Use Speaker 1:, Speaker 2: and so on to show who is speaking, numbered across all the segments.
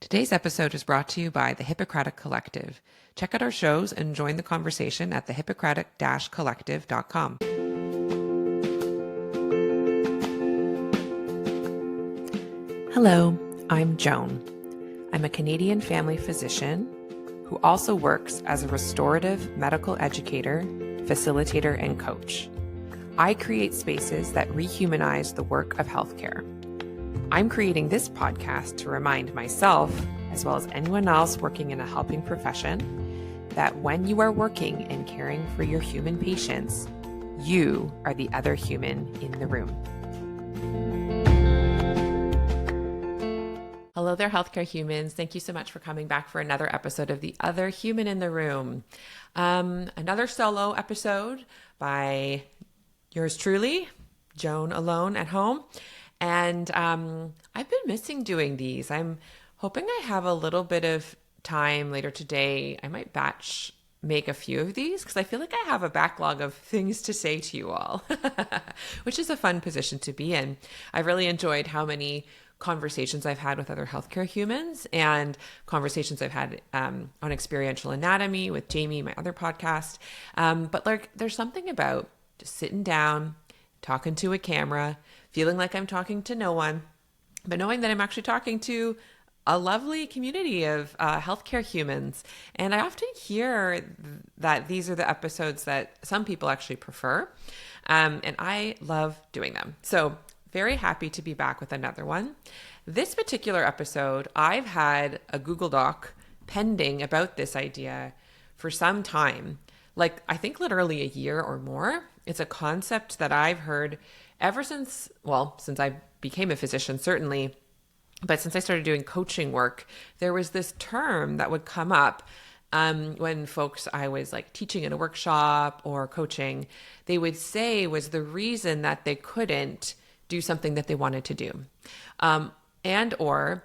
Speaker 1: Today's episode is brought to you by the Hippocratic Collective. Check out our shows and join the conversation at thehippocratic-collective.com. Hello, I'm Joan. I'm a Canadian family physician who also works as a restorative medical educator, facilitator, and coach. I create spaces that rehumanize the work of healthcare. I'm creating this podcast to remind myself, as well as anyone else working in a helping profession, that when you are working and caring for your human patients, you are the other human in the room. Hello there, healthcare humans. Thank you so much for coming back for another episode of The Other Human in the Room. Another solo episode by yours truly, Joan alone at home. And I've been missing doing these. I'm hoping I have a little bit of time later today. I might batch make a few of these because I feel like I have a backlog of things to say to you all, which is a fun position to be in. I've really enjoyed how many conversations I've had with other healthcare humans and conversations I've had on experiential anatomy with Jamie, my other podcast. But like, there's something about just sitting down, talking to a camera, feeling like I'm talking to no one, but knowing that I'm actually talking to a lovely community of healthcare humans. And I often hear that these are the episodes that some people actually prefer. And I love doing them. So very happy to be back with another one. This particular episode, I've had a Google Doc pending about this idea for some time. Like, I think literally a year or more. It's a concept that I've heard ever since I became a physician, certainly, but since I started doing coaching work, there was this term that would come up when folks I was like teaching in a workshop or coaching, they would say was the reason that they couldn't do something that they wanted to do. Or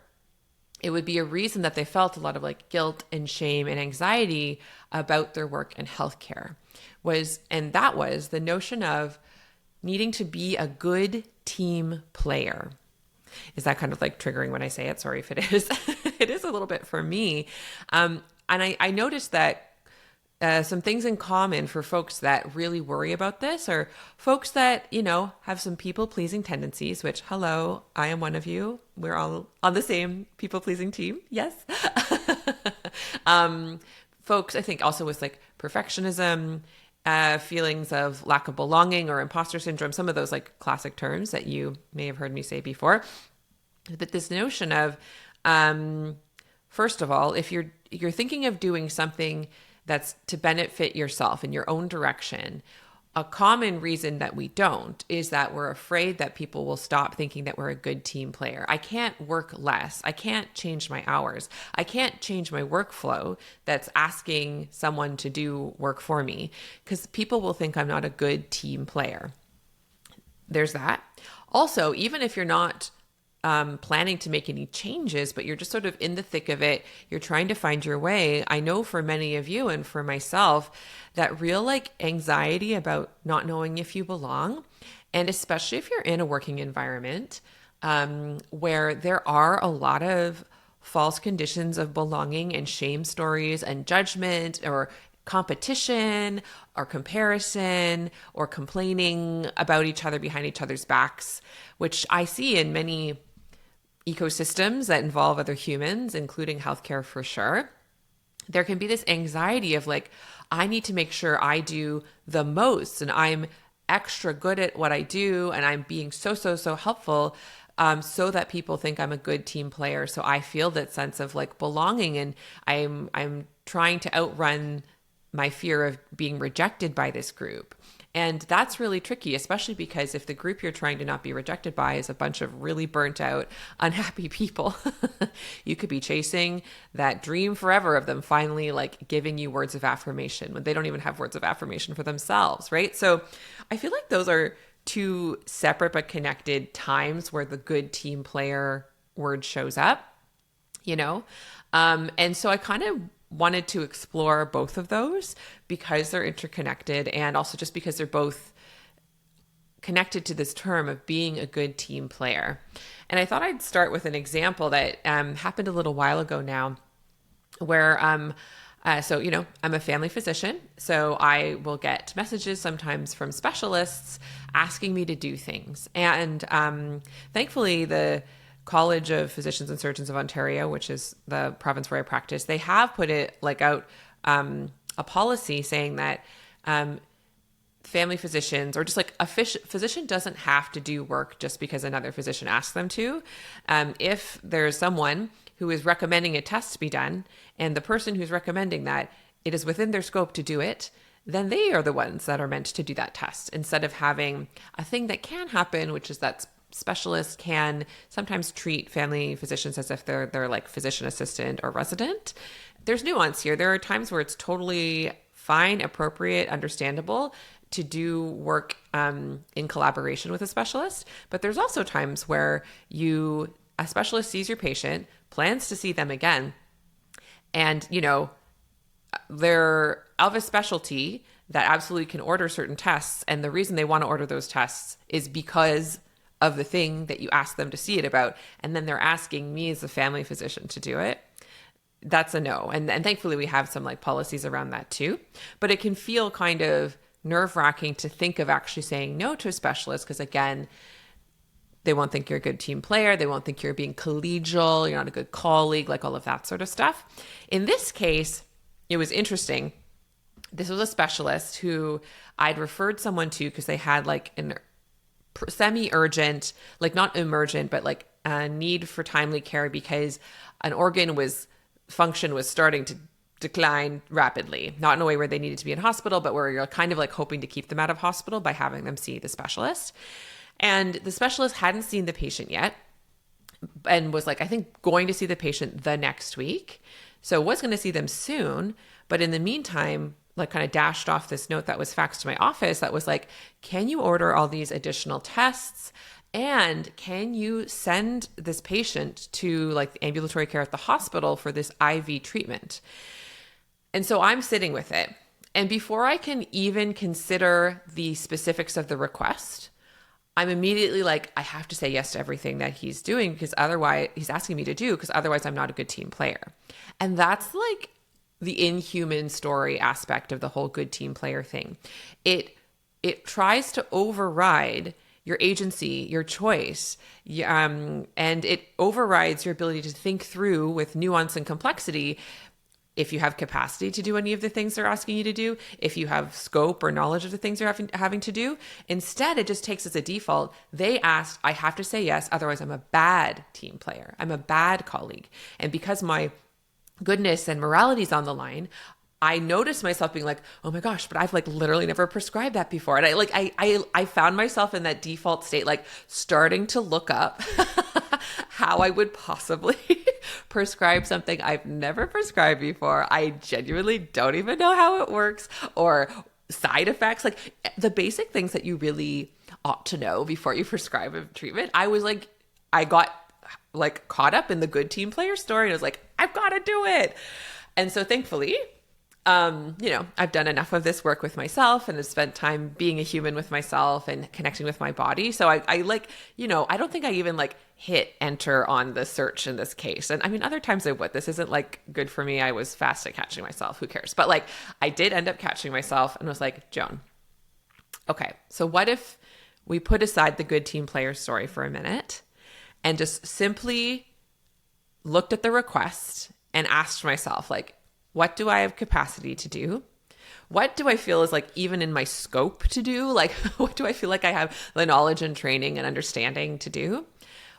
Speaker 1: it would be a reason that they felt a lot of like guilt and shame and anxiety about their work in healthcare and that was the notion of needing to be a good team player. Is that kind of like triggering when I say it? Sorry if it is. It is a little bit for me. And I noticed that some things in common for folks that really worry about this are folks that, have some people-pleasing tendencies, which, hello, I am one of you. We're all on the same people-pleasing team. Yes. Folks, I think also with like perfectionism, feelings of lack of belonging or imposter syndrome, some of those like classic terms that you may have heard me say before. But this notion of, first of all, if you're thinking of doing something that's to benefit yourself in your own direction, a common reason that we don't is that we're afraid that people will stop thinking that we're a good team player. I can't work less. I can't change my hours. I can't change my workflow that's asking someone to do work for me because people will think I'm not a good team player. There's that. Also, even if you're not planning to make any changes, but you're just sort of in the thick of it, you're trying to find your way. I know for many of you and for myself, that real like anxiety about not knowing if you belong, and especially if you're in a working environment where there are a lot of false conditions of belonging and shame stories and judgment or competition or comparison or complaining about each other behind each other's backs, which I see in many ecosystems that involve other humans, including healthcare for sure. There can be this anxiety of like, I need to make sure I do the most and I'm extra good at what I do and I'm being so helpful so that people think I'm a good team player. So I feel that sense of like belonging and I'm trying to outrun my fear of being rejected by this group. And that's really tricky, especially because if the group you're trying to not be rejected by is a bunch of really burnt out, unhappy people, you could be chasing that dream forever of them finally like giving you words of affirmation when they don't even have words of affirmation for themselves, right? So I feel like those are two separate but connected times where the good team player word shows up, and so I kind of wanted to explore both of those because they're interconnected and also just because they're both connected to this term of being a good team player. And I thought I'd start with an example that happened a little while ago now, where so, I'm a family physician, so I will get messages sometimes from specialists asking me to do things. And thankfully, the College of Physicians and Surgeons of Ontario, which is the province where I practice, they have put it out a policy saying that family physicians, or just like a physician, doesn't have to do work just because another physician asks them to. If there's someone who is recommending a test to be done, and the person who's recommending that, it is within their scope to do it, then they are the ones that are meant to do that test, instead of having a thing that can happen, which is that specialists can sometimes treat family physicians as if they're like physician assistant or resident. There's nuance here. There are times where it's totally fine, appropriate, understandable to do work in collaboration with a specialist. But there's also times where a specialist sees your patient, plans to see them again, and, they're of a specialty that absolutely can order certain tests. And the reason they want to order those tests is because of the thing that you asked them to see it about. And then they're asking me as a family physician to do it. That's a no. And thankfully we have some policies around that too. But it can feel kind of nerve-wracking to think of actually saying no to a specialist, because again, they won't think you're a good team player. They won't think you're being collegial. You're not a good colleague, all of that sort of stuff. In this case, it was interesting. This was a specialist who I'd referred someone to because they had an semi-urgent, not emergent, but a need for timely care because an organ function was starting to decline rapidly, not in a way where they needed to be in hospital, but where you're kind of hoping to keep them out of hospital by having them see the specialist. And the specialist hadn't seen the patient yet and was I think going to see the patient the next week. So was going to see them soon. But in the meantime, kind of dashed off this note that was faxed to my office that was can you order all these additional tests? And can you send this patient to the ambulatory care at the hospital for this IV treatment? And so I'm sitting with it. And before I can even consider the specifics of the request, I'm immediately I have to say yes to everything that he's doing, because otherwise he's asking me to do, because otherwise I'm not a good team player. And that's the inhuman story aspect of the whole good team player thing. It tries to override your agency, your choice, and it overrides your ability to think through with nuance and complexity. If you have capacity to do any of the things they're asking you to do, if you have scope or knowledge of the things they're having to do, instead it just takes as a default, they asked, I have to say yes, otherwise I'm a bad team player. I'm a bad colleague. And because my goodness and morality is on the line, I noticed myself being oh my gosh, but I've literally never prescribed that before. And I found myself in that default state, starting to look up how I would possibly prescribe something I've never prescribed before. I genuinely don't even know how it works, or side effects, the basic things that you really ought to know before you prescribe a treatment. I got caught up in the good team player story, and I was I've got to do it. And so thankfully, I've done enough of this work with myself and have spent time being a human with myself and connecting with my body. So I don't think I even hit enter on the search in this case. And I mean, other times I would. This isn't good for me. I was fast at catching myself. Who cares? But I did end up catching myself and was Joan, okay, so what if we put aside the good team player story for a minute and just simply looked at the request and asked myself, what do I have capacity to do? What do I feel is even in my scope to do? What do I feel I have the knowledge and training and understanding to do?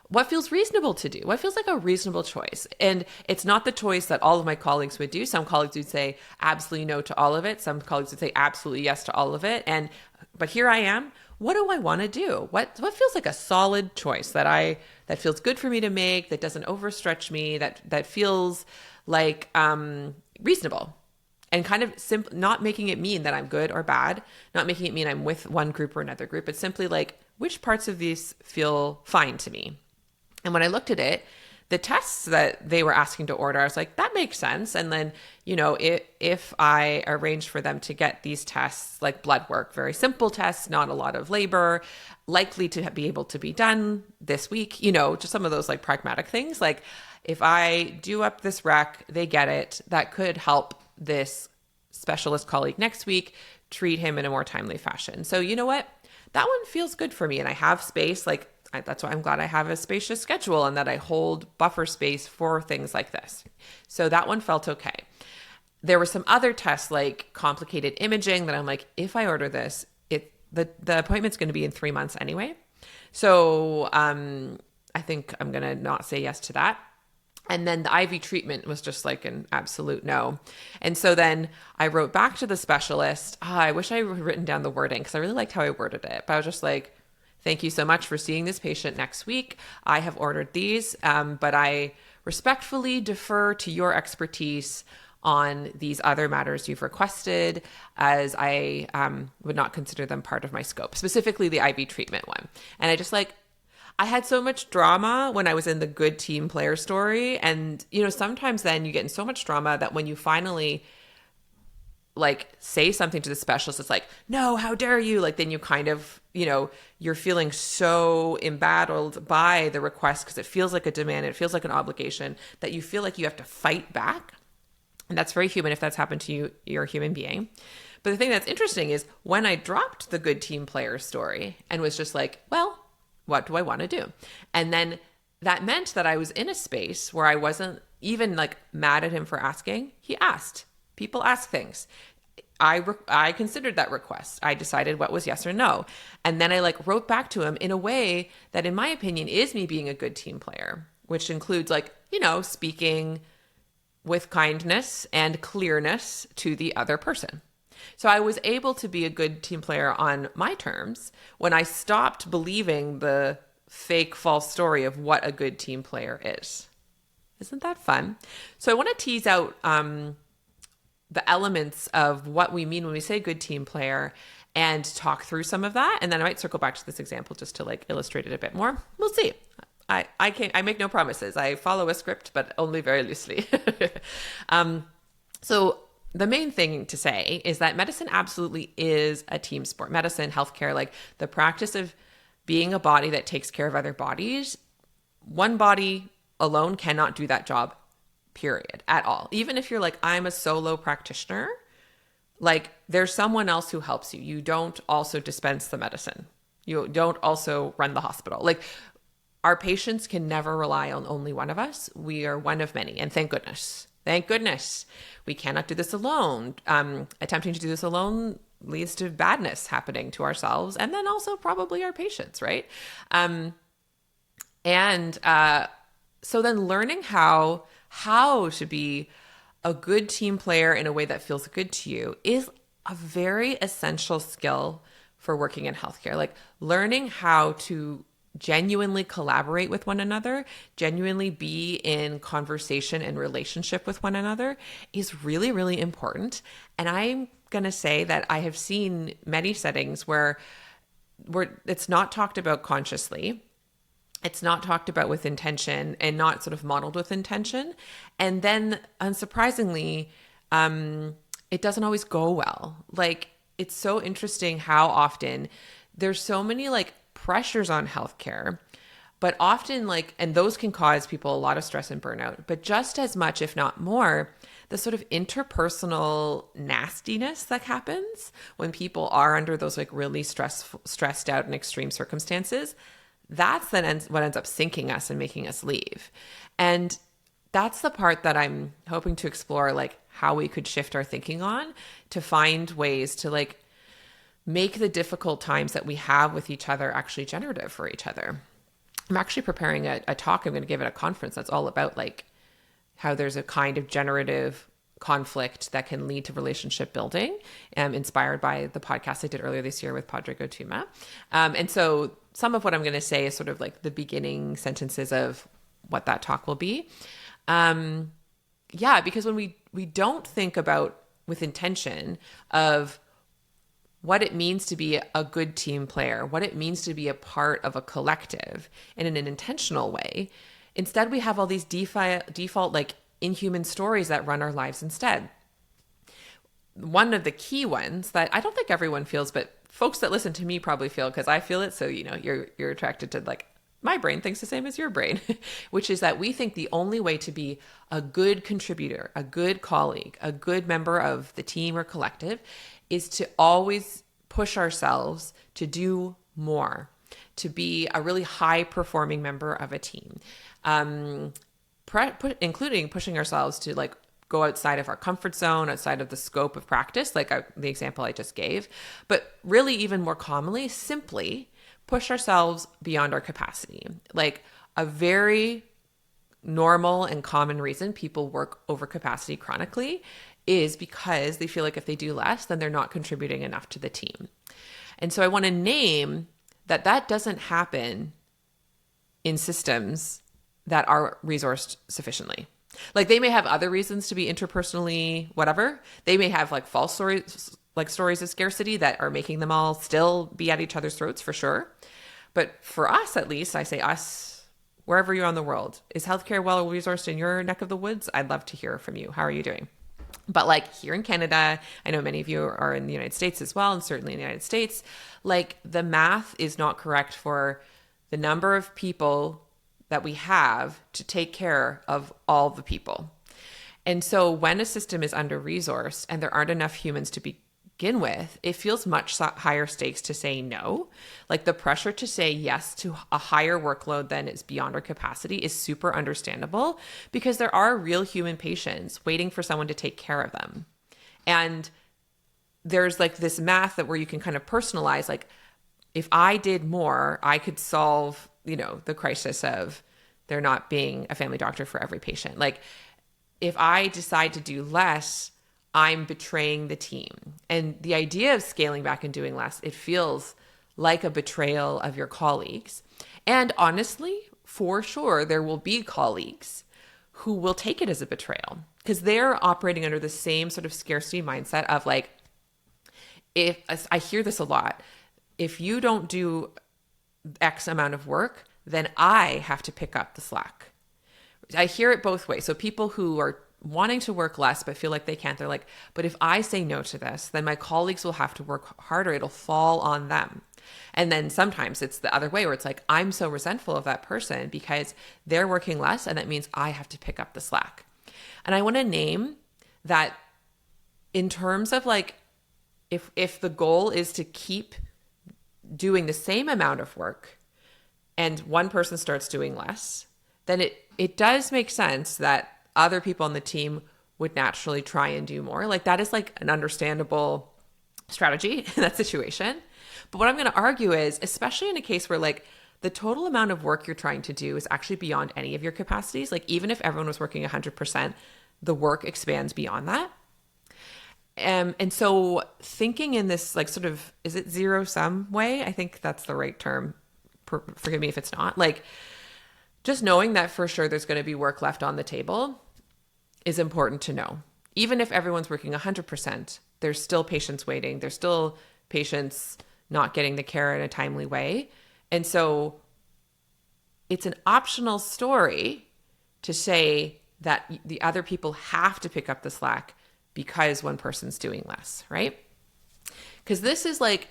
Speaker 1: What feels reasonable to do? What feels like a reasonable choice? And it's not the choice that all of my colleagues would do. Some colleagues would say absolutely no to all of it. Some colleagues would say absolutely yes to all of it. But here I am. What do I want to do? What feels like a solid choice that feels good for me to make, that doesn't overstretch me, that feels reasonable, and kind of not making it mean that I'm good or bad, not making it mean I'm with one group or another group, but simply which parts of these feel fine to me. And when I looked at it, the tests that they were asking to order, I was like, that makes sense. And then, if I arranged for them to get these tests, like blood work, very simple tests, not a lot of labor, likely to be able to be done this week, just some of those like pragmatic things. Like if I do up this rec, they get it, that could help this specialist colleague next week treat him in a more timely fashion. So you know what? That one feels good for me, and I have space. That's why I'm glad I have a spacious schedule and that I hold buffer space for things like this. So that one felt okay. There were some other tests like complicated imaging that I'm like, if I order this, the appointment's going to be in 3 months anyway. So I think I'm going to not say yes to that. And then the IV treatment was just like an absolute no. And so then I wrote back to the specialist. I wish I had written down the wording because I really liked how I worded it. But I was just like, thank you so much for seeing this patient next week. I have ordered these, but I respectfully defer to your expertise on these other matters you've requested, as I would not consider them part of my scope, specifically the IV treatment one. And I had so much drama when I was in the good team player story. And, sometimes then you get in so much drama that when you finally say something to the specialist, it's like, no, how dare you? Then you kind of, you're feeling so embattled by the request because it feels like a demand, it feels like an obligation that you feel like you have to fight back. And that's very human. If that's happened to you, you're a human being. But the thing that's interesting is when I dropped the good team player story and was just like, well, what do I want to do? And then that meant that I was in a space where I wasn't even mad at him for asking. He asked. People ask things. I considered that request. I decided what was yes or no. And then I wrote back to him in a way that, in my opinion, is me being a good team player, which includes speaking with kindness and clearness to the other person. So I was able to be a good team player on my terms when I stopped believing the fake false story of what a good team player is. Isn't that fun? So I want to tease out the elements of what we mean when we say good team player and talk through some of that. And then I might circle back to this example just to illustrate it a bit more. We'll see. I make no promises. I follow a script, but only very loosely. So the main thing to say is that medicine absolutely is a team sport. Medicine, healthcare, the practice of being a body that takes care of other bodies. One body alone cannot do that job, period, at all. Even if you're I'm a solo practitioner, there's someone else who helps you. You don't also dispense the medicine. You don't also run the hospital. Our patients can never rely on only one of us. We are one of many. And thank goodness. Thank goodness. We cannot do this alone. Attempting to do this alone leads to badness happening to ourselves and then also probably our patients, right? So then learning how to be a good team player in a way that feels good to you is a very essential skill for working in healthcare. Learning how to genuinely collaborate with one another, genuinely be in conversation and relationship with one another is really, really important. And I'm going to say that I have seen many settings where it's not talked about consciously. It's not talked about with intention and not sort of modeled with intention. And then unsurprisingly, it doesn't always go well. It's so interesting how often there's so many pressures on healthcare, but often and those can cause people a lot of stress and burnout, but just as much, if not more, the sort of interpersonal nastiness that happens when people are under those really stressed out and extreme circumstances, that's then what ends up sinking us and making us leave. And that's the part that I'm hoping to explore, how we could shift our thinking on to find ways to make the difficult times that we have with each other actually generative for each other. I'm actually preparing a talk I'm going to give at a conference that's all about how there's a kind of generative conflict that can lead to relationship building, inspired by the podcast I did earlier this year with Padre Gotuma. And so some of what I'm going to say is sort of the beginning sentences of what that talk will be. Because when we don't think about with intention of what it means to be a good team player, what it means to be a part of a collective in an intentional way, Instead, we have all these default like inhuman stories that run our lives instead. One of the key ones that I don't think everyone feels, but folks that listen to me probably feel, because I feel it. So, you're attracted to like, my brain thinks the same as your brain, which is that we think the only way to be a good contributor, a good colleague, a good member of the team or collective is to always push ourselves to do more, to be a really high performing member of a team, including pushing ourselves to like go outside of our comfort zone, outside of the scope of practice, like the example I just gave, but really even more commonly, simply push ourselves beyond our capacity. Like a very normal and common reason people work over capacity chronically is because they feel like if they do less, then they're not contributing enough to the team. And so I want to name that doesn't happen in systems that are resourced sufficiently. Like they may have other reasons to be interpersonally whatever. They may have like false stories, like stories of scarcity that are making them all still be at each other's throats for sure. But for us, at least, I say us, wherever you're on the world, is healthcare well resourced in your neck of the woods? I'd love to hear from you. How are you doing? But like here in Canada, I know many of you are in the United States as well, and certainly in the United States, like the math is not correct for the number of people that we have to take care of all the people. And so when a system is under-resourced and there aren't enough humans to begin with, it feels much higher stakes to say no. Like the pressure to say yes to a higher workload than is beyond our capacity is super understandable because there are real human patients waiting for someone to take care of them. And there's like this math that where you can kind of personalize, like if I did more, I could solve, the crisis of there not being a family doctor for every patient. Like if I decide to do less, I'm betraying the team. And the idea of scaling back and doing less, it feels like a betrayal of your colleagues. And honestly, for sure, there will be colleagues who will take it as a betrayal because they're operating under the same sort of scarcity mindset of like, if I hear this a lot, if you don't do X amount of work, then I have to pick up the slack. I hear it both ways. So people who are wanting to work less but feel like they can't, they're like, but if I say no to this, then my colleagues will have to work harder. It'll fall on them. And then sometimes it's the other way where it's like, I'm so resentful of that person because they're working less and that means I have to pick up the slack. And I want to name that in terms of like, if the goal is to keep doing the same amount of work and one person starts doing less, then it does make sense that other people on the team would naturally try and do more. Like that is like an understandable strategy in that situation. But what I'm going to argue is, especially in a case where like the total amount of work you're trying to do is actually beyond any of your capacities. Like even if everyone was working 100%, the work expands beyond that. And so thinking in this like sort of, is it zero sum way? I think that's the right term. Forgive me if it's not. Like just knowing that for sure there's going to be work left on the table is important to know. Even if everyone's working 100%, there's still patients waiting. There's still patients not getting the care in a timely way. And so it's an optional story to say that the other people have to pick up the slack because one person's doing less, right? Because this is like,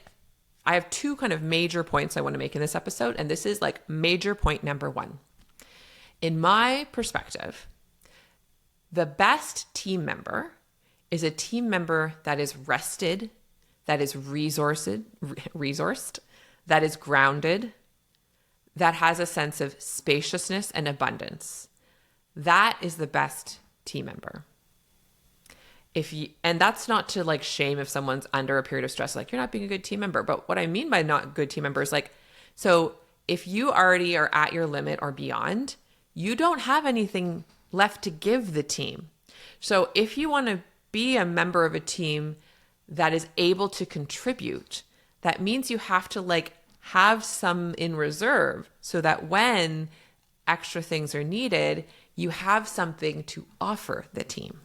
Speaker 1: I have two kind of major points I want to make in this episode. And this is like major point number one. In my perspective, the best team member is a team member that is rested, that is resourced, that is grounded, that has a sense of spaciousness and abundance. That is the best team member. And that's not to like shame if someone's under a period of stress, like you're not being a good team member. But what I mean by not good team member is like, so if you already are at your limit or beyond, you don't have anything left to give the team. So if you want to be a member of a team that is able to contribute, that means you have to like have some in reserve so that when extra things are needed, you have something to offer the team.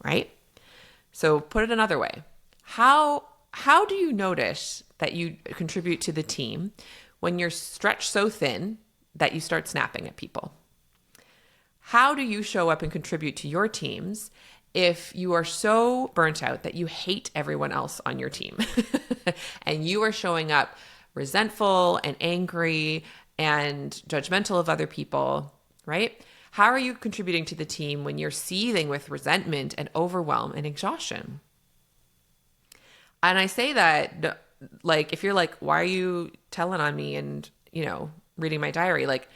Speaker 1: Right? So put it another way. How do you notice that you contribute to the team when you're stretched so thin that you start snapping at people. How do you show up and contribute to your teams if you are so burnt out that you hate everyone else on your team and you are showing up resentful and angry and judgmental of other people, right? How are you contributing to the team when you're seething with resentment and overwhelm and exhaustion? And I say that, like, if you're like, why are you telling on me and, reading my diary? Like,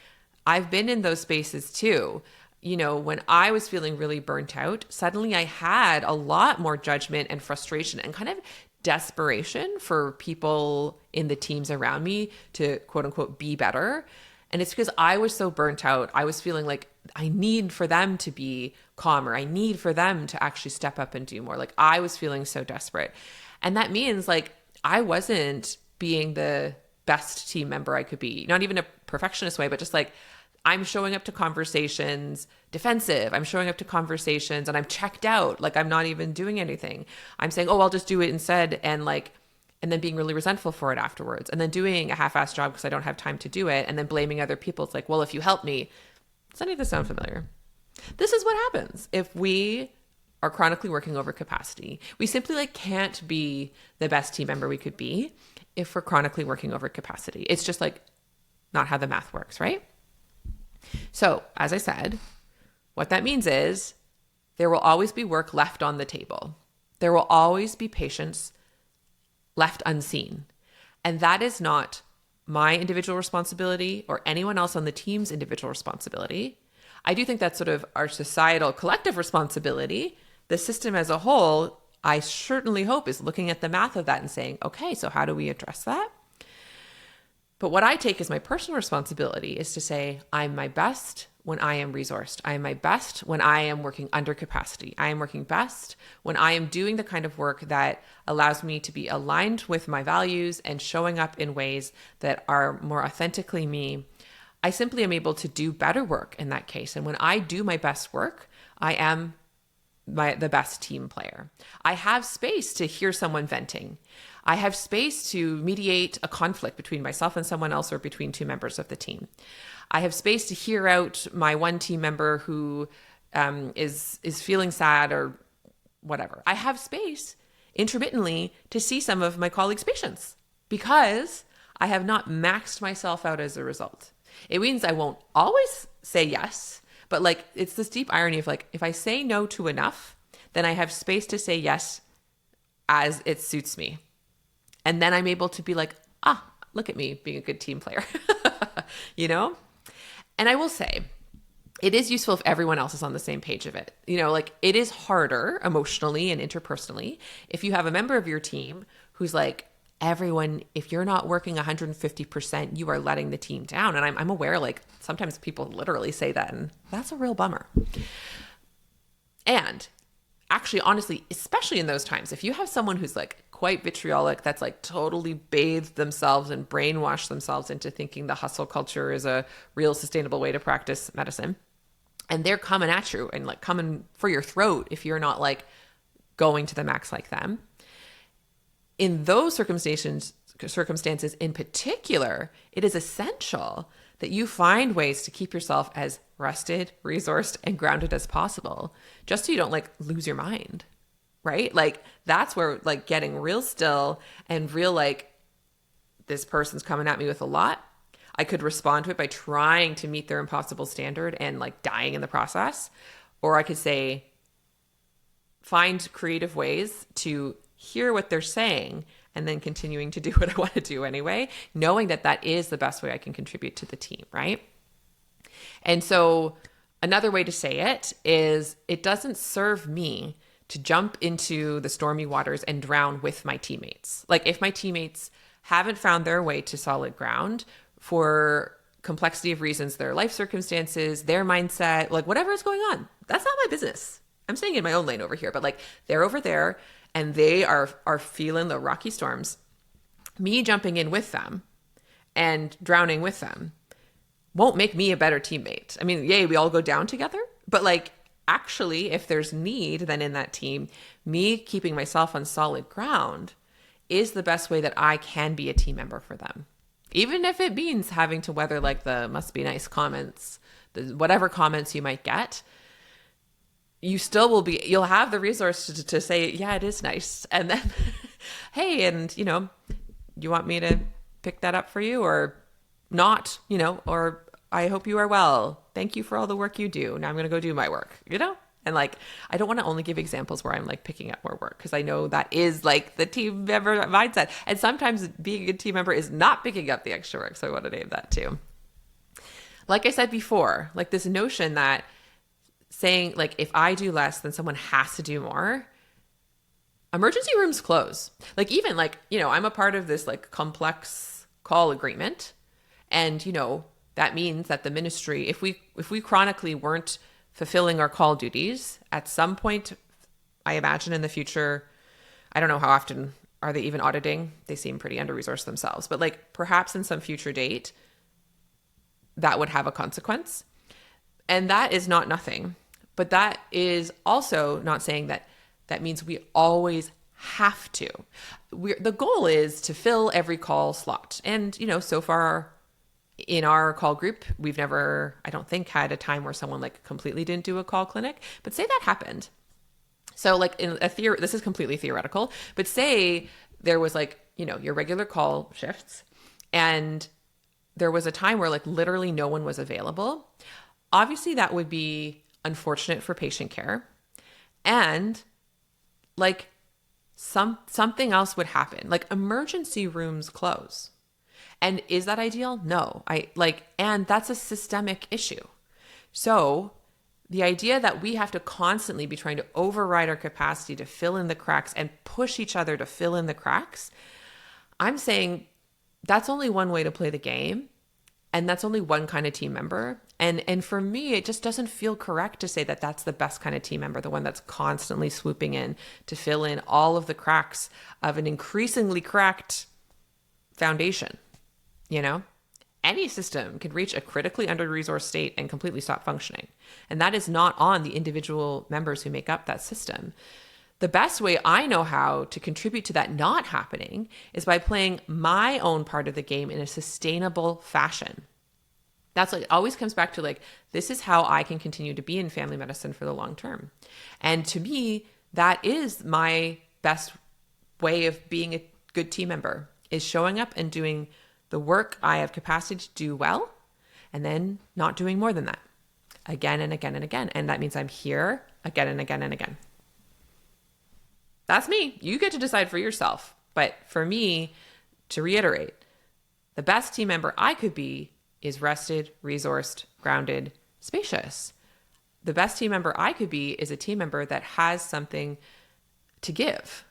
Speaker 1: I've been in those spaces too. When I was feeling really burnt out, suddenly I had a lot more judgment and frustration and kind of desperation for people in the teams around me to quote unquote be better. And it's because I was so burnt out. I was feeling like I need for them to be calmer. I need for them to actually step up and do more. Like, I was feeling so desperate. And that means like I wasn't being the best team member I could be, not even a perfectionist way, but just like I'm showing up to conversations defensive. I'm showing up to conversations and I'm checked out. Like, I'm not even doing anything. I'm saying, oh, I'll just do it instead. And then being really resentful for it afterwards. And then doing a half-assed job because I don't have time to do it. And then blaming other people. It's like, well, if you help me, does any of this sound familiar? This is what happens if we are chronically working over capacity. We simply can't be the best team member we could be if we're chronically working over capacity. It's just not how the math works, right? So, as I said, what that means is there will always be work left on the table. There will always be patients left unseen. And that is not my individual responsibility or anyone else on the team's individual responsibility. I do think that's sort of our societal collective responsibility. The system as a whole, I certainly hope, is looking at the math of that and saying, okay, so how do we address that? But what I take as my personal responsibility is to say, I'm my best when I am resourced. I am my best when I am working under capacity. I am working best when I am doing the kind of work that allows me to be aligned with my values and showing up in ways that are more authentically me. I simply am able to do better work in that case. And when I do my best work, I am the best team player. I have space to hear someone venting. I have space to mediate a conflict between myself and someone else or between two members of the team. I have space to hear out my one team member who is feeling sad or whatever. I have space intermittently to see some of my colleagues' patients because I have not maxed myself out as a result. It means I won't always say yes, but it's this deep irony of if I say no to enough, then I have space to say yes as it suits me. And then I'm able to be look at me being a good team player, And I will say, it is useful if everyone else is on the same page of it. It is harder emotionally and interpersonally if you have a member of your team who's everyone, if you're not working 150%, you are letting the team down. And I'm aware, sometimes people literally say that, and that's a real bummer. And actually, honestly, especially in those times, if you have someone who's quite vitriolic, that's totally bathed themselves and brainwashed themselves into thinking the hustle culture is a real sustainable way to practice medicine, and they're coming at you and coming for your throat if you're not going to the max like them. In those circumstances in particular, it is essential that you find ways to keep yourself as rested, resourced, and grounded as possible, just so you don't lose your mind, right? That's where getting real still and real this person's coming at me with a lot. I could respond to it by trying to meet their impossible standard and dying in the process. Or I could say, find creative ways to hear what they're saying and then continuing to do what I want to do anyway, knowing that that is the best way I can contribute to the team, right? And so another way to say it is, it doesn't serve me to jump into the stormy waters and drown with my teammates. If my teammates haven't found their way to solid ground for complexity of reasons, their life circumstances, their mindset, whatever is going on, that's not my business. I'm staying in my own lane over here, but they're over there and they are feeling the rocky storms. Me jumping in with them and drowning with them won't make me a better teammate. I mean, yay, we all go down together, but actually, if there's need then in that team, me keeping myself on solid ground is the best way that I can be a team member for them. Even if it means having to weather like the must be nice comments, whatever comments you might get, you'll have the resource to say, yeah, it is nice. And then, hey, and you want me to pick that up for you or not, or I hope you are well. Thank you for all the work you do. Now I'm going to go do my work, And like, I don't want to only give examples where I'm like picking up more work because I know that is like the team member mindset. And sometimes being a good team member is not picking up the extra work. So I want to name that too. Like I said before, like this notion that saying like, if I do less, then someone has to do more. Emergency rooms close. Like even like, I'm a part of this like complex call agreement. And, that means that the ministry, if we chronically weren't fulfilling our call duties at some point, I imagine in the future, I don't know how often are they even auditing? They seem pretty under-resourced themselves, but like perhaps in some future date, that would have a consequence. And that is not nothing, but that is also not saying that means we always have to. The goal is to fill every call slot. And, so far in our call group, we've never, I don't think, had a time where someone like completely didn't do a call clinic, but say that happened. So like in this is completely theoretical, but say there was like, your regular call shifts and there was a time where like literally no one was available. Obviously that would be unfortunate for patient care. And like something else would happen, like emergency rooms close. And is that ideal? No. And that's a systemic issue. So the idea that we have to constantly be trying to override our capacity to fill in the cracks and push each other to fill in the cracks, I'm saying that's only one way to play the game. And that's only one kind of team member. And for me, it just doesn't feel correct to say that that's the best kind of team member, the one that's constantly swooping in to fill in all of the cracks of an increasingly cracked foundation. Any system can reach a critically under-resourced state and completely stop functioning. And that is not on the individual members who make up that system. The best way I know how to contribute to that not happening is by playing my own part of the game in a sustainable fashion. That's like always comes back to like, this is how I can continue to be in family medicine for the long term. And to me, that is my best way of being a good team member, is showing up and doing the work I have capacity to do well, and then not doing more than that again and again and again. And that means I'm here again and again and again. That's me. You get to decide for yourself. But for me, to reiterate, the best team member I could be is rested, resourced, grounded, spacious. The best team member I could be is a team member that has something to give.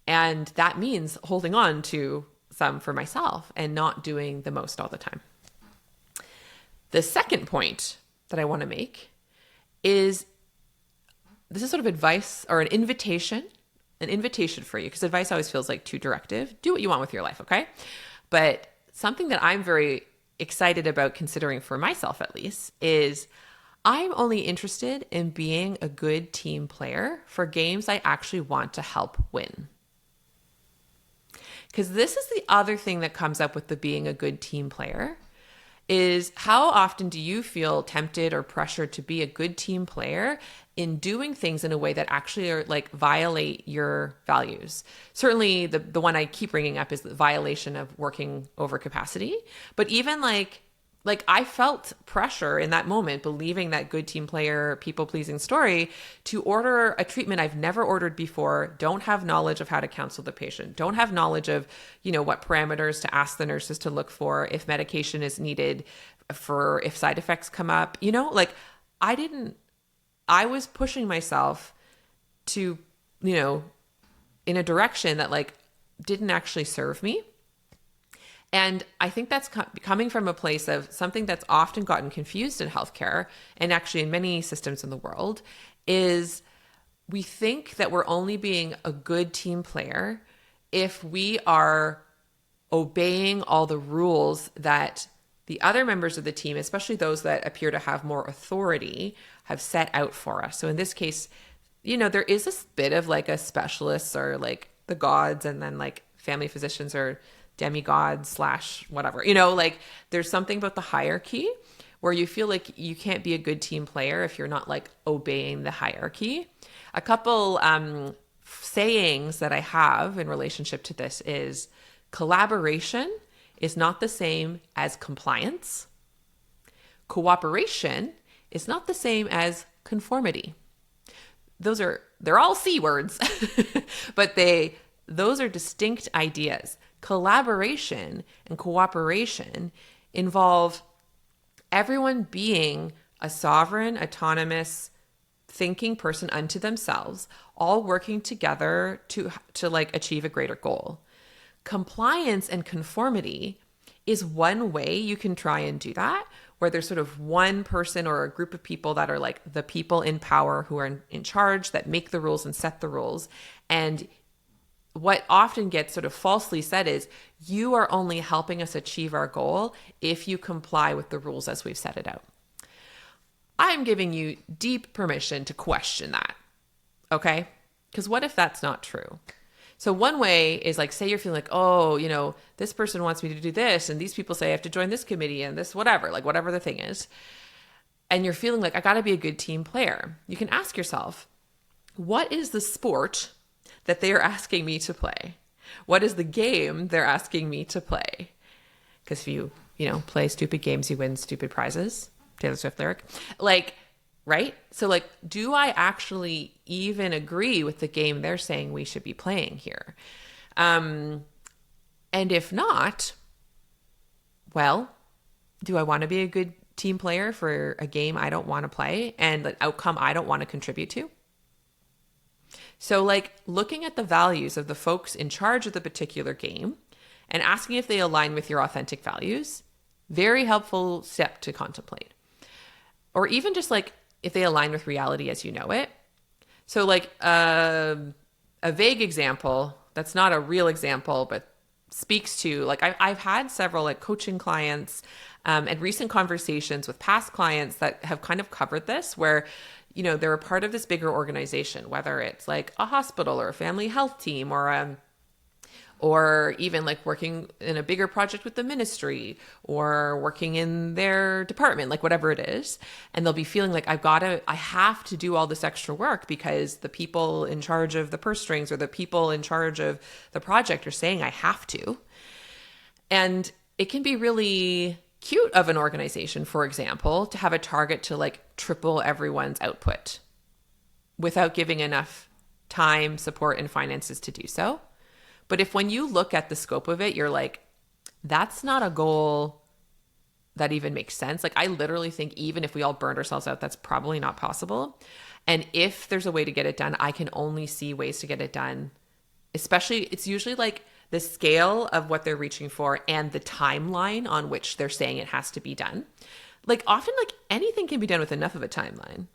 Speaker 1: And that means holding on to some for myself and not doing the most all the time. The second point that I want to make is this is sort of advice or an invitation for you, because advice always feels like too directive. Do what you want with your life, okay? But something that I'm very excited about considering for myself at least is I'm only interested in being a good team player for games I actually want to help win. Because this is the other thing that comes up with the being a good team player is how often do you feel tempted or pressured to be a good team player in doing things in a way that actually are like violate your values? Certainly the one I keep bringing up is the violation of working over capacity. But even like I felt pressure in that moment, believing that good team player, people-pleasing story, to order a treatment I've never ordered before, don't have knowledge of how to counsel the patient, don't have knowledge of, what parameters to ask the nurses to look for, if medication is needed, for if side effects come up, I was pushing myself to, in a direction that like didn't actually serve me. And I think that's coming from a place of something that's often gotten confused in healthcare, and actually in many systems in the world, is we think that we're only being a good team player if we are obeying all the rules that the other members of the team, especially those that appear to have more authority, have set out for us. So in this case, there is this bit of like a specialist or like the gods, and then like family physicians are demigod slash whatever, you know, like there's something about the hierarchy where you feel like you can't be a good team player if you're not like obeying the hierarchy. A couple sayings that I have in relationship to this is collaboration is not the same as compliance. Cooperation is not the same as conformity. They're all C words, but those are distinct ideas. Collaboration and cooperation involve everyone being a sovereign, autonomous, thinking person unto themselves, all working together to like achieve a greater goal. Compliance and conformity is one way you can try and do that, where there's sort of one person or a group of people that are like the people in power who are in charge, that make the rules and set the rules. And what often gets sort of falsely said is, you are only helping us achieve our goal if you comply with the rules as we've set it out. I'm giving you deep permission to question that, okay? Because what if that's not true? So one way is like, say you're feeling like, oh, you know, this person wants me to do this, and these people say I have to join this committee and this whatever, like whatever the thing is. And you're feeling like, I got to be a good team player. You can ask yourself, what is the sport that they are asking me to play? What is the game they're asking me to play? Because if you play stupid games, you win stupid prizes. Taylor Swift lyric. Like, right? So like, do I actually even agree with the game they're saying we should be playing here? And if not, well, do I want to be a good team player for a game I don't want to play and an outcome I don't want to contribute to? So like looking at the values of the folks in charge of the particular game and asking if they align with your authentic values, very helpful step to contemplate. Or even just like if they align with reality as you know it. So like a vague example, that's not a real example, but speaks to like I've had several like coaching clients and recent conversations with past clients that have kind of covered this, where they're a part of this bigger organization, whether it's like a hospital or a family health team or even like working in a bigger project with the ministry or working in their department, like whatever it is. And they'll be feeling like I have to do all this extra work because the people in charge of the purse strings or the people in charge of the project are saying I have to. And it can be really cute of an organization, for example, to have a target to like triple everyone's output without giving enough time, support, and finances to do so. But if when you look at the scope of it, you're like, that's not a goal that even makes sense. Like I literally think even if we all burned ourselves out, that's probably not possible. And if there's a way to get it done, I can only see ways to get it done. Especially, it's usually like the scale of what they're reaching for and the timeline on which they're saying it has to be done. Like often, like anything can be done with enough of a timeline.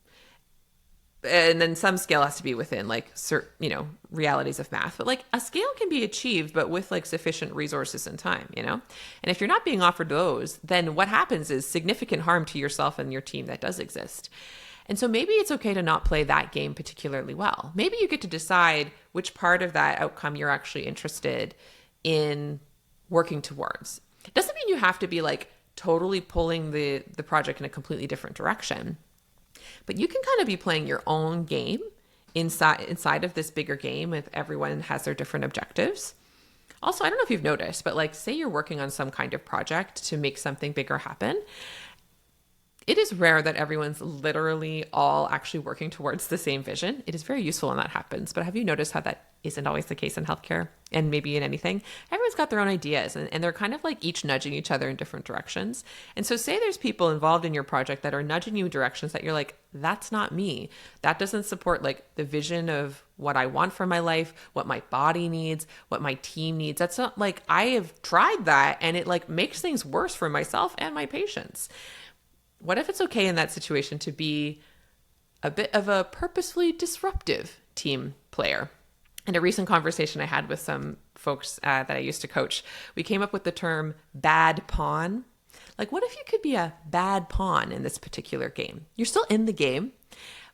Speaker 1: And then some scale has to be within like certain, realities of math, but like a scale can be achieved, but with like sufficient resources and time, And if you're not being offered those, then what happens is significant harm to yourself and your team that does exist. And so maybe it's okay to not play that game particularly well. Maybe you get to decide which part of that outcome you're actually interested in working towards. It doesn't mean you have to be like totally pulling the project in a completely different direction. But you can kind of be playing your own game inside of this bigger game if everyone has their different objectives. Also, I don't know if you've noticed, but like say you're working on some kind of project to make something bigger happen. It is rare that everyone's literally all actually working towards the same vision. It is very useful when that happens. But have you noticed how that isn't always the case in healthcare and maybe in anything? Everyone's got their own ideas and they're kind of like each nudging each other in different directions. And so say there's people involved in your project that are nudging you in directions that you're like, that's not me. That doesn't support like the vision of what I want for my life, what my body needs, what my team needs. That's not like, I have tried that and it like makes things worse for myself and my patients. What if it's okay in that situation to be a bit of a purposefully disruptive team player? In a recent conversation I had with some folks that I used to coach, we came up with the term bad pawn. Like, what if you could be a bad pawn in this particular game? You're still in the game,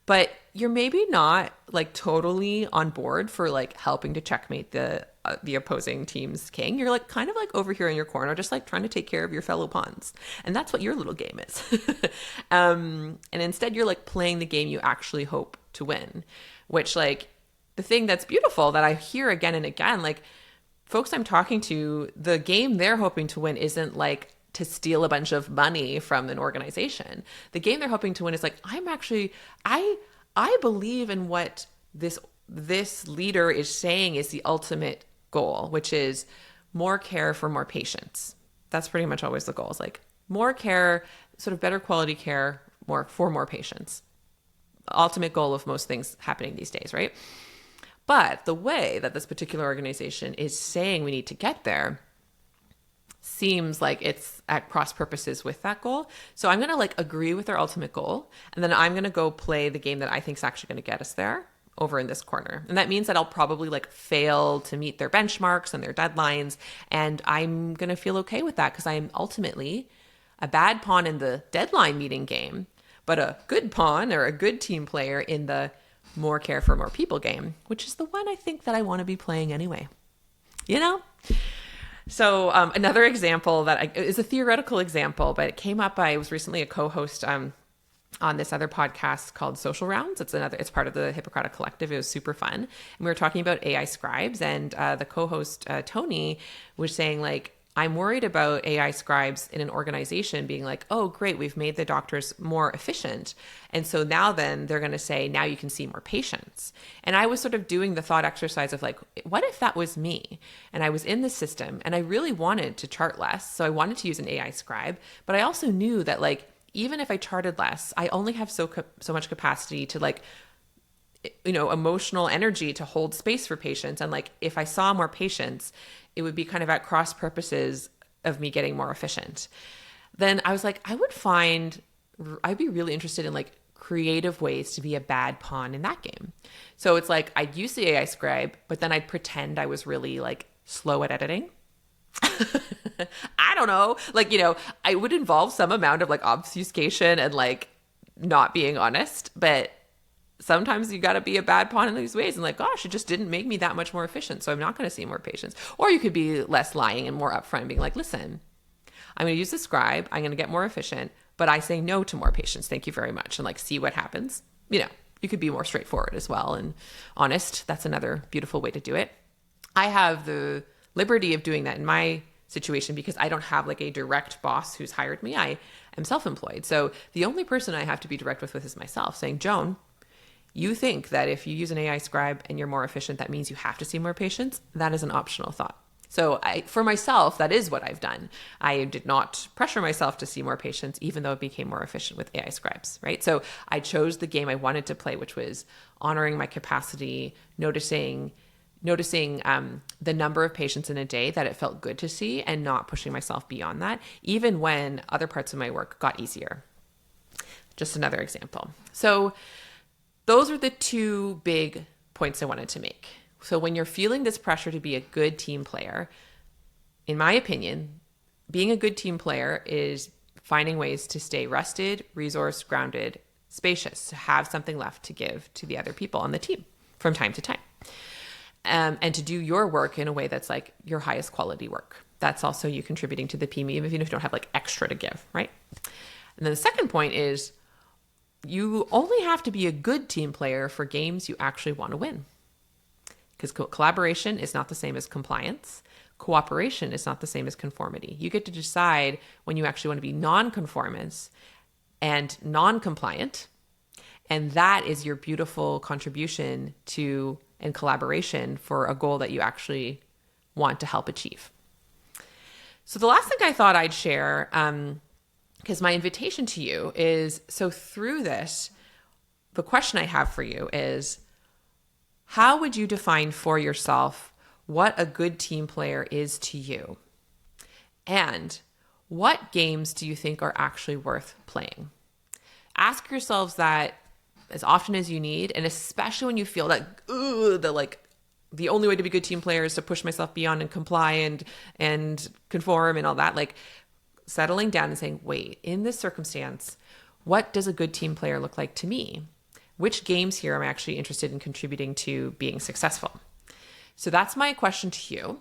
Speaker 1: but you're maybe not like totally on board for like helping to checkmate the opposing team's king. You're like kind of like over here in your corner, just like trying to take care of your fellow pawns. And that's what your little game is. And instead you're like playing the game you actually hope to win, which like the thing that's beautiful that I hear again and again, like folks I'm talking to, the game they're hoping to win isn't like to steal a bunch of money from an organization. The game they're hoping to win is like, I believe in what this leader is saying is the ultimate goal, which is more care for more patients. That's pretty much always the goal. It's like more care, sort of better quality care, for more patients. Ultimate goal of most things happening these days, right? But the way that this particular organization is saying we need to get there seems like it's at cross purposes with that goal. So I'm going to like agree with their ultimate goal. And then I'm going to go play the game that I think is actually going to get us there over in this corner. And that means that I'll probably like fail to meet their benchmarks and their deadlines. And I'm going to feel okay with that because I'm ultimately a bad pawn in the deadline meeting game, but a good pawn or a good team player in the more care for more people game, which is the one I think that I want to be playing anyway. You know? So another example that is a theoretical example, but it came up. I was recently a co-host on this other podcast called Social Rounds. It's part of the Hippocratic Collective. It was super fun. And we were talking about AI scribes, and the co-host, Tony, was saying like, I'm worried about AI scribes in an organization being like, oh, great, we've made the doctors more efficient. And so now then they're going to say, now you can see more patients. And I was sort of doing the thought exercise of like, what if that was me? And I was in the system and I really wanted to chart less. So I wanted to use an AI scribe, but I also knew that like, even if I charted less, I only have so much capacity to like, emotional energy to hold space for patients. And like, if I saw more patients, it would be kind of at cross purposes of me getting more efficient. Then I was like, I'd be really interested in like creative ways to be a bad pawn in that game. So it's like, I'd use the AI scribe, but then I'd pretend I was really like slow at editing. I don't know. Like, I would involve some amount of like obfuscation and like not being honest, but sometimes you got to be a bad pawn in these ways and like, gosh, it just didn't make me that much more efficient. So I'm not going to see more patients. Or you could be less lying and more upfront, being like, listen, I'm going to use the scribe. I'm going to get more efficient, but I say no to more patients. Thank you very much. And like, see what happens. You could be more straightforward as well and honest. That's another beautiful way to do it. I have the liberty of doing that in my situation because I don't have like a direct boss who's hired me. I am self-employed. So the only person I have to be direct with is myself, saying, Joan, you think that if you use an AI scribe and you're more efficient, that means you have to see more patients? That is an optional thought. So for myself, that is what I've done. I did not pressure myself to see more patients, even though it became more efficient with AI scribes, right? So I chose the game I wanted to play, which was honoring my capacity, noticing the number of patients in a day that it felt good to see and not pushing myself beyond that, even when other parts of my work got easier. Just another example. So those are the two big points I wanted to make. So when you're feeling this pressure to be a good team player, in my opinion, being a good team player is finding ways to stay rested, resourced, grounded, spacious, to have something left to give to the other people on the team from time to time. And to do your work in a way that's like your highest quality work. That's also you contributing to the team, even if you don't have like extra to give, right? And then the second point is you only have to be a good team player for games you actually want to win. Because collaboration is not the same as compliance. Cooperation is not the same as conformity. You get to decide when you actually want to be non-conformist and non-compliant. And that is your beautiful contribution to and collaboration for a goal that you actually want to help achieve. So the last thing I thought I'd share, because my invitation to you is, so through this, the question I have for you is, how would you define for yourself what a good team player is to you? And what games do you think are actually worth playing? Ask yourselves that as often as you need, and especially when you feel that, the only way to be a good team player is to push myself beyond and comply and conform and all that, like settling down and saying, wait, in this circumstance, what does a good team player look like to me? which games here am I actually interested in contributing to being successful? So that's my question to you.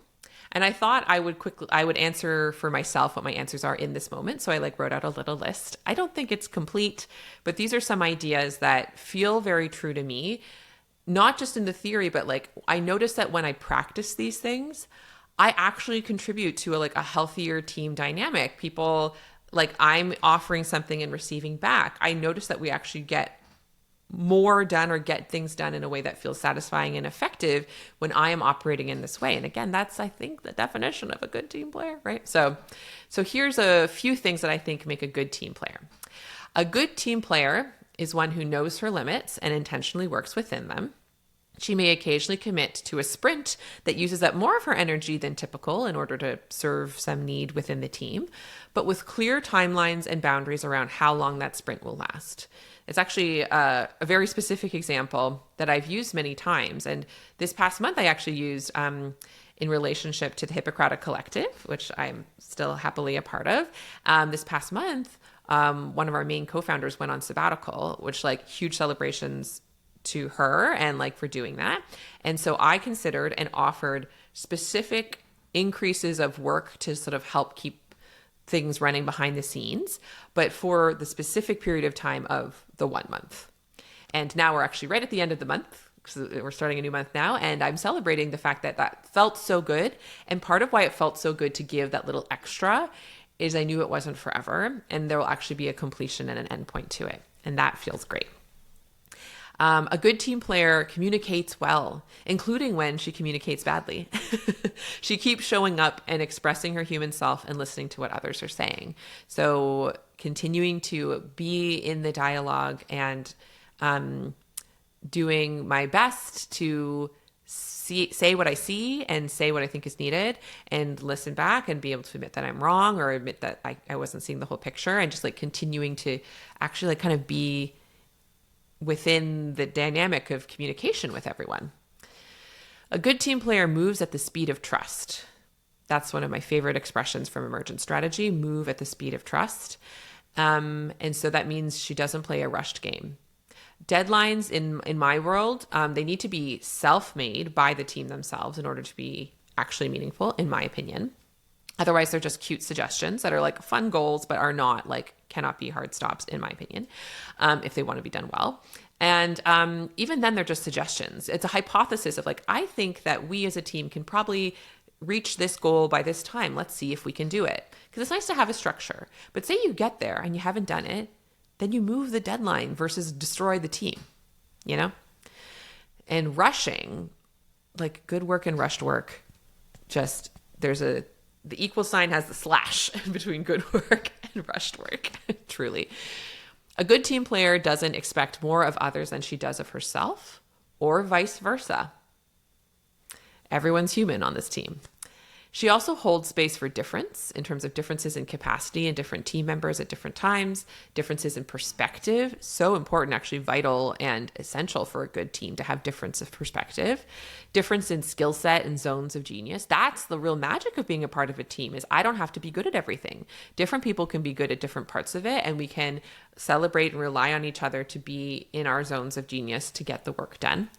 Speaker 1: And I thought I would answer for myself what my answers are in this moment. So I wrote out a little list. I don't think it's complete, but these are some ideas that feel very true to me, not just in the theory, but I notice that when I practice these things, I actually contribute to a healthier team dynamic. People, I'm offering something and receiving back. I notice that we actually get more done or get things done in a way that feels satisfying and effective when I am operating in this way. And again, that's, I think, the definition of a good team player, right? So here's a few things that I think make a good team player. A good team player is one who knows her limits and intentionally works within them. She may occasionally commit to a sprint that uses up more of her energy than typical in order to serve some need within the team, but with clear timelines and boundaries around how long that sprint will last. It's actually a very specific example that I've used many times. And this past month, I actually used in relationship to the Hippocratic Collective, which I'm still happily a part of. This past month, one of our main co-founders went on sabbatical, which huge celebrations to her and for doing that. And so I considered and offered specific increases of work to sort of help keep things running behind the scenes, but for the specific period of time of the 1 month. And now we're actually right at the end of the month, because we're starting a new month now, and I'm celebrating the fact that that felt so good. And part of why it felt so good to give that little extra is I knew it wasn't forever, and there will actually be a completion and an endpoint to it. And that feels great. A good team player communicates well, including when she communicates badly. She keeps showing up and expressing her human self and listening to what others are saying. So continuing to be in the dialogue and doing my best to say what I see and say what I think is needed and listen back and be able to admit that I'm wrong or admit that I wasn't seeing the whole picture, and just continuing to actually kind of be within the dynamic of communication with everyone. A good team player moves at the speed of trust. That's one of my favorite expressions from emergent strategy, move at the speed of trust. And so that means she doesn't play a rushed game. Deadlines in my world, they need to be self-made by the team themselves in order to be actually meaningful, in my opinion. Otherwise, they're just cute suggestions that are fun goals, but are not cannot be hard stops, in my opinion, if they want to be done well. And even then, they're just suggestions. It's a hypothesis of I think that we as a team can probably reach this goal by this time. Let's see if we can do it. Because it's nice to have a structure. But say you get there and you haven't done it, then you move the deadline versus destroy the team, And rushing, good work and rushed work, just the equal sign has the slash between good work and rushed work, truly. A good team player doesn't expect more of others than she does of herself, or vice versa. Everyone's human on this team. She also holds space for difference in terms of differences in capacity in different team members at different times, differences in perspective, so important, actually vital and essential for a good team to have difference of perspective, difference in skill set and zones of genius. That's the real magic of being a part of a team, is I don't have to be good at everything. Different people can be good at different parts of it, and we can celebrate and rely on each other to be in our zones of genius to get the work done.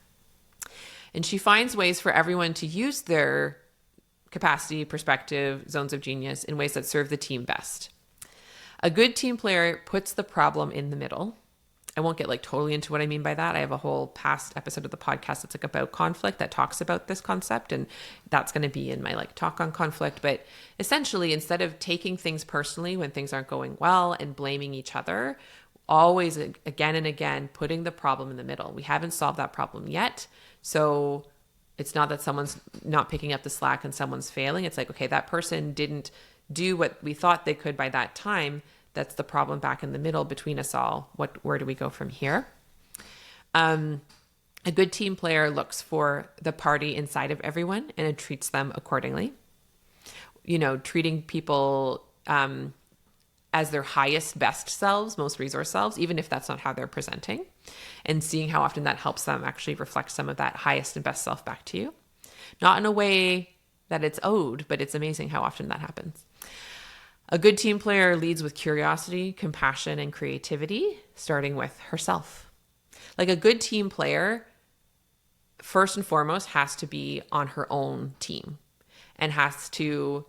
Speaker 1: And she finds ways for everyone to use their capacity, perspective, zones of genius in ways that serve the team best. A good team player puts the problem in the middle. I won't get totally into what I mean by that. I have a whole past episode of the podcast that's about conflict that talks about this concept, and that's going to be in my talk on conflict. But essentially, instead of taking things personally when things aren't going well and blaming each other, always again and again putting the problem in the middle. We haven't solved that problem yet, so it's not that someone's not picking up the slack and someone's failing. It's okay, that person didn't do what we thought they could by that time. That's the problem back in the middle between us all. Where do we go from here? A good team player looks for the party inside of everyone and it treats them accordingly. Treating people as their highest, best selves, most resource selves, even if that's not how they're presenting, and seeing how often that helps them actually reflect some of that highest and best self back to you. Not in a way that it's owed, but it's amazing how often that happens. A good team player leads with curiosity, compassion, and creativity, starting with herself. Like a good team player, first and foremost, has to be on her own team and has to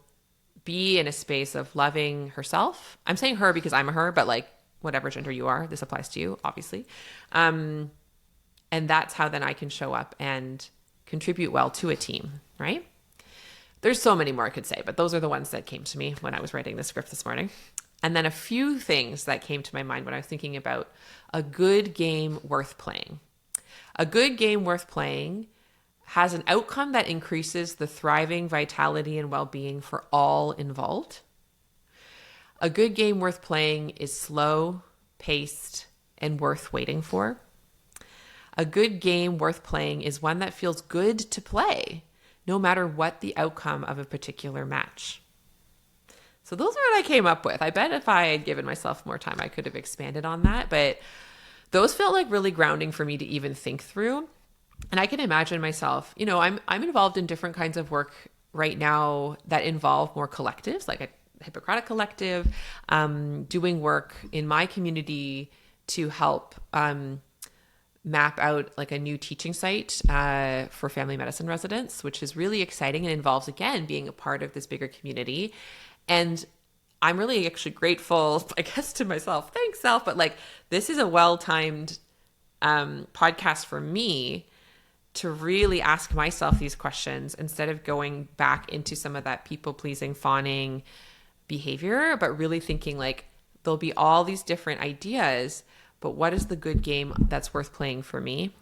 Speaker 1: be in a space of loving herself. I'm saying her because I'm a her, but like whatever gender you are, this applies to you, obviously. And that's how then I can show up and contribute well to a team, right? There's so many more I could say, but those are the ones that came to me when I was writing the script this morning. And then a few things that came to my mind when I was thinking about a good game worth playing. A good game worth playing has an outcome that increases the thriving vitality and well-being for all involved. A good game worth playing is slow, paced, and worth waiting for. A good game worth playing is one that feels good to play, no matter what the outcome of a particular match. So those are what I came up with. I bet if I had given myself more time, I could have expanded on that, but those felt like really grounding for me to even think through. And I can imagine myself, I'm involved in different kinds of work right now that involve more collectives, like a Hippocratic collective, doing work in my community to help map out like a new teaching site for family medicine residents, which is really exciting and involves, again, being a part of this bigger community. And I'm really actually grateful, I guess, to myself. Thanks, self. But like, this is a well-timed podcast for me to really ask myself these questions instead of going back into some of that people-pleasing, fawning behavior, but really thinking like there'll be all these different ideas, but what is the good game that's worth playing for me?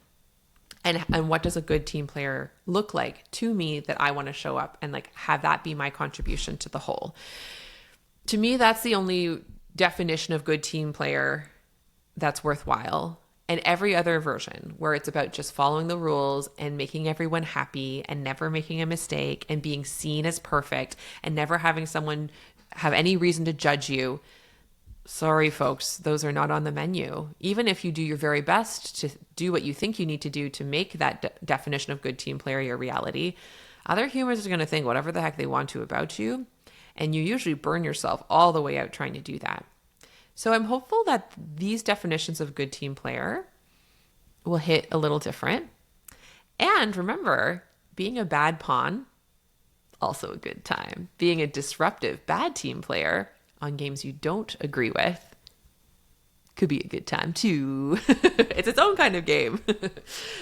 Speaker 1: And what does a good team player look like to me that I want to show up and like have that be my contribution to the whole? To me, that's the only definition of good team player that's worthwhile. And every other version where it's about just following the rules and making everyone happy and never making a mistake and being seen as perfect and never having someone have any reason to judge you. Sorry, folks, those are not on the menu. Even if you do your very best to do what you think you need to do to make that definition of good team player your reality, other humans are going to think whatever the heck they want to about you. And you usually burn yourself all the way out trying to do that. So I'm hopeful that these definitions of good team player will hit a little different. And remember, being a bad pawn, also a good time. Being a disruptive bad team player on games you don't agree with could be a good time too. It's its own kind of game.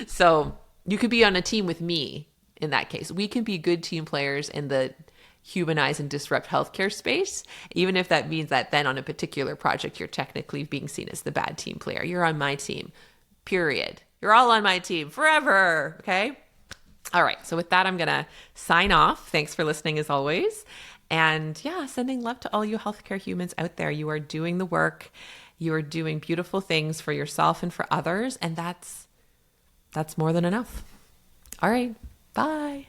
Speaker 1: So you could be on a team with me in that case. We can be good team players in the humanize and disrupt healthcare space, even if that means that then on a particular project, you're technically being seen as the bad team player. You're on my team, period. You're all on my team forever, okay? All right, so with that, I'm going to sign off. Thanks for listening as always. And yeah, sending love to all you healthcare humans out there. You are doing the work. You are doing beautiful things for yourself and for others. And that's more than enough. All right, bye.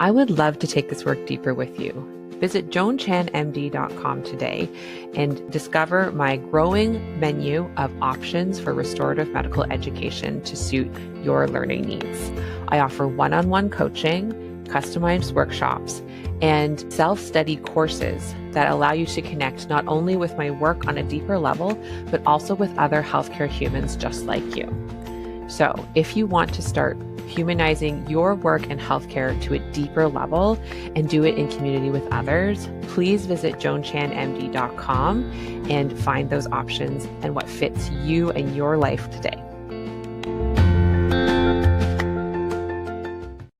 Speaker 1: I would love to take this work deeper with you. Visit joanchanmd.com today and discover my growing menu of options for restorative medical education to suit your learning needs. I offer one-on-one coaching, customized workshops, and self-study courses that allow you to connect not only with my work on a deeper level, but also with other healthcare humans just like you. So if you want to start humanizing your work in healthcare to a deeper level and do it in community with others, please visit joanchanmd.com and find those options and what fits you and your life today.